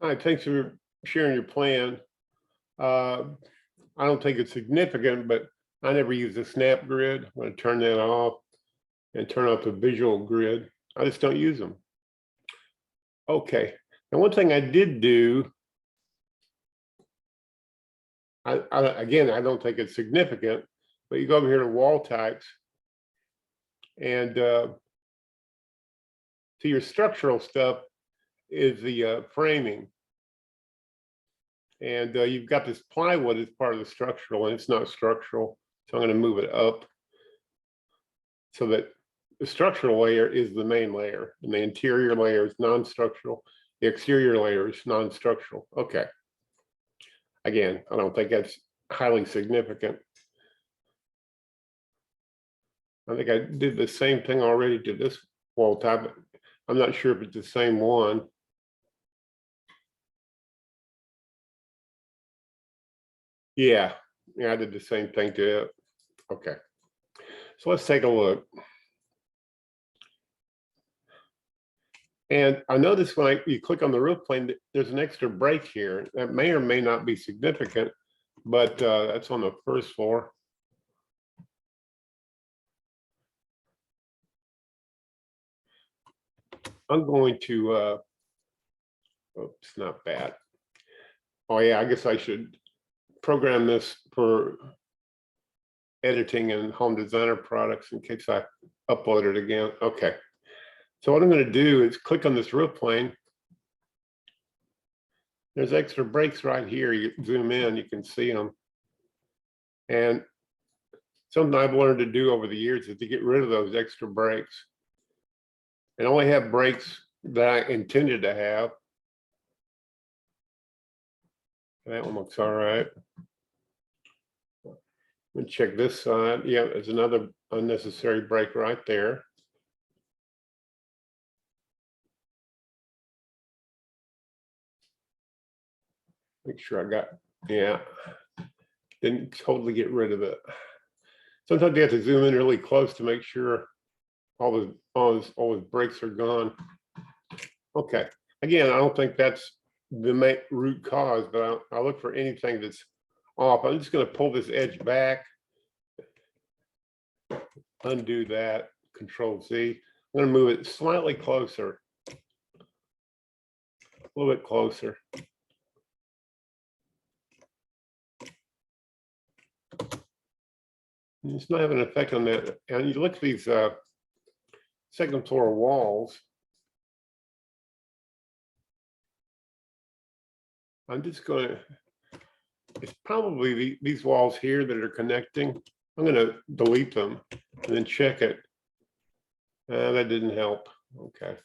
All right, thanks for sharing your plan. Uh, I don't think it's significant, but I never use the snap grid. I'm going to turn that off and turn off the visual grid. I just don't use them. Okay. Now, one thing I did do, again, I don't think it's significant, but you go over here to wall types and to your structural stuff is the framing. And you've got this plywood as part of the structural, and it's not structural. So I'm going to move it up so that the structural layer is the main layer, and the interior layer is non-structural. The exterior layer is non-structural. Okay. Again, I don't think that's highly significant. I think I did the same thing already to this wall type. I'm not sure if it's the same one. Yeah, I did the same thing to it. Okay. So let's take a look. And I noticed when you click on the roof plane, there's an extra break here. That may or may not be significant, but that's on the first floor. I'm going to, oops, not bad. Oh yeah, I guess I should program this for editing and home designer products in case I upload it again. Okay. So what I'm going to do is click on this roof plane. There's extra breaks right here. You zoom in, you can see them. And something I've learned to do over the years is to get rid of those extra breaks and only have breaks that I intended to have. That one looks all right. Let me check this side. Yeah, there's another unnecessary break right there. Make sure I got, yeah, didn't totally get rid of it. Sometimes you have to zoom in really close to make sure all those breaks are gone. Okay, again, I don't think that's the main root cause, but I'll look for anything that's off. I'm just going to pull this edge back, undo that, Control Z. I'm going to move it slightly closer, a little bit closer. And it's not having an effect on that. And you look at these second floor walls. I'm just going to, it's probably these walls here that are connecting. I'm going to delete them and then check it. That didn't help. Okay.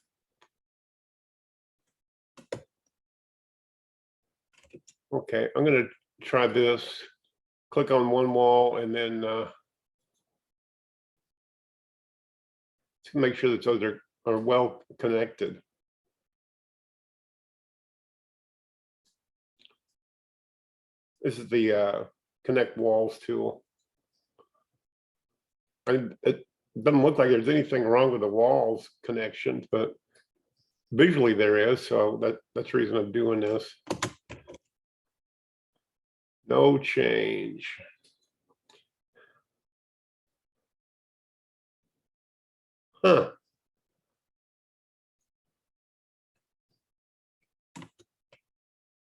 Okay, I'm going to try this. Click on one wall and then to make sure that those are well connected. This is the connect walls tool. It doesn't look like there's anything wrong with the walls connections, but visually there is. So that's the reason I'm doing this. No change. Huh.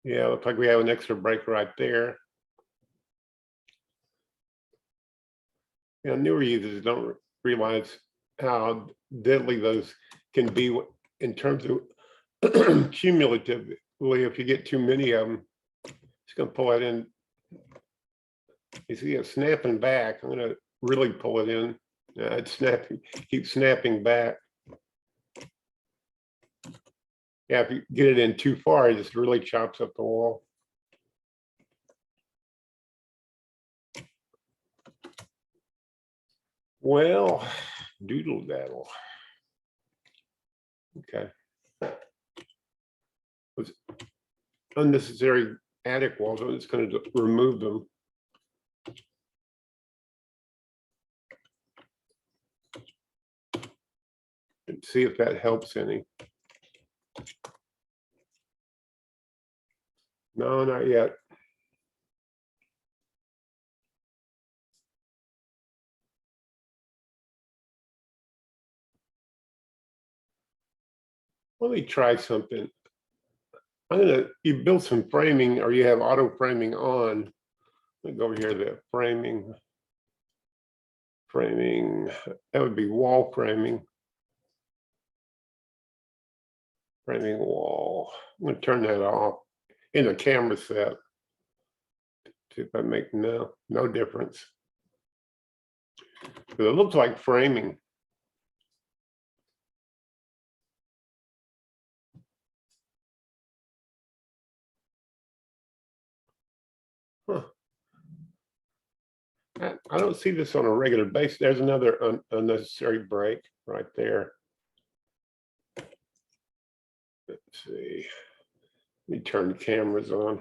Yeah, looks like we have an extra break right there. You know, newer users don't realize how deadly those can be in terms of cumulatively. If you get too many of them, it's going to pull it in. You see it snapping back. I'm going to really pull it in. It's snapping, keep snapping back. Yeah, if you get it in too far, it just really chops up the wall. Well, doodle daddle. Okay. Those unnecessary attic walls, I'm just going to remove them. And see if that helps any. No, not yet. Let me try something. You build some framing or you have auto framing on. Let me go over here to framing. That would be wall framing. Framing wall. I'm going to turn that off in the camera set. See if I make no difference. But it looks like framing. Huh. I don't see this on a regular basis. There's another unnecessary break right there. Let's see. Let me turn the cameras on.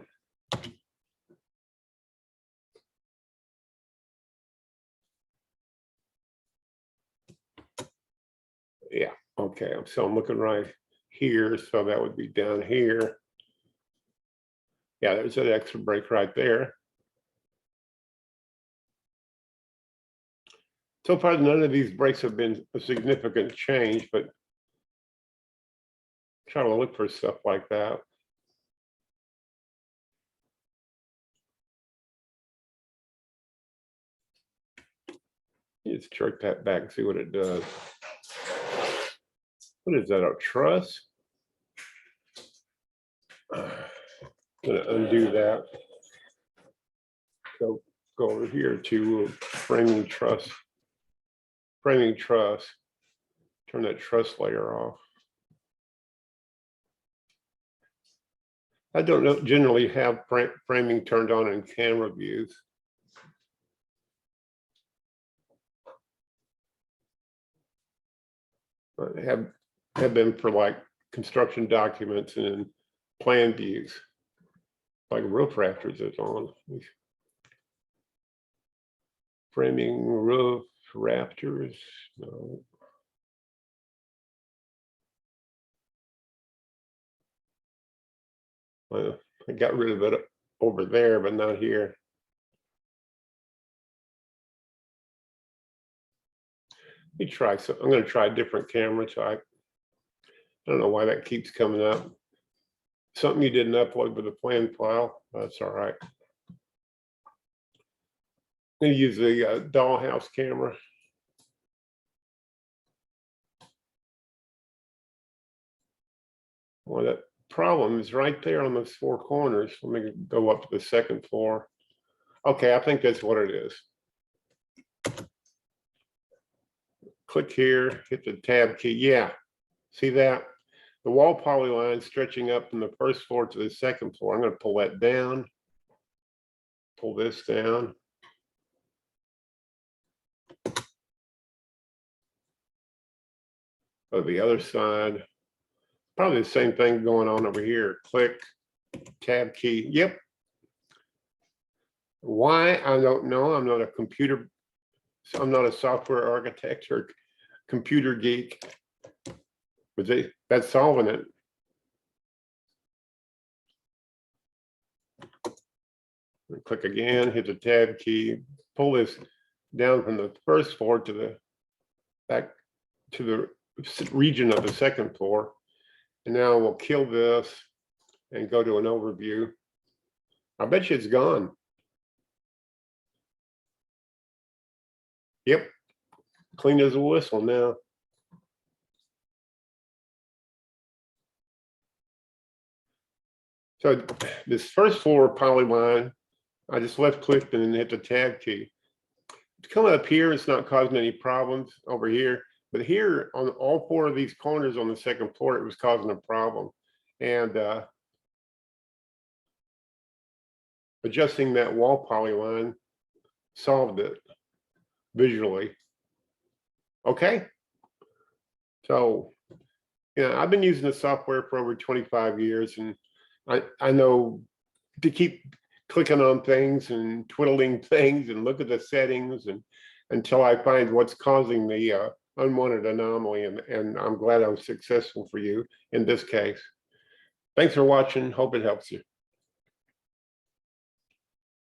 Yeah, okay. So I'm looking right here. So that would be down here. Yeah, there's that extra break right there. So far, none of these breaks have been a significant change, but try to look for stuff like that. Just jerk that back and see what it does. What is that, a truss? I'm gonna undo that. So go over here to framing truss. Framing truss. Turn that truss layer off. I don't generally have framing turned on in camera views. I have been for like construction documents and plan views, like roof rafters is on. Framing roof rafters, no. Well, I got rid of it over there, but not here. Let me try. So I'm going to try a different camera type. I don't know why that keeps coming up. Something you didn't upload with a plan file. That's all right. I'm going to use the dollhouse camera. Well, that problem is right there on those four corners. Let me go up to the second floor. Okay, I think that's what it is. Click here, hit the tab key. Yeah, see that? The wall polyline stretching up from the first floor to the second floor. I'm going to pull that down. Pull this down. Go to the other side. Probably the same thing going on over here. Click, tab key. Yep. Why? I don't know. I'm not a computer. I'm not a software architect or computer geek. But that's solving it. Click again, hit the tab key, pull this down from the first floor to the back to the region of the second floor. And now we'll kill this and go to an overview. I bet you it's gone. Yep, clean as a whistle now. So this first floor polyline, I just left click and then hit the tab key. It's coming up here, it's not causing any problems over here. But here on all four of these corners on the second floor, it was causing a problem. And adjusting that wall polyline solved it visually. Okay. So, I've been using the software for over 25 years, and I know to keep clicking on things and twiddling things and look at the settings and until I find what's causing the unwanted anomaly, and I'm glad I was successful for you in this case. Thanks for watching. Hope it helps you.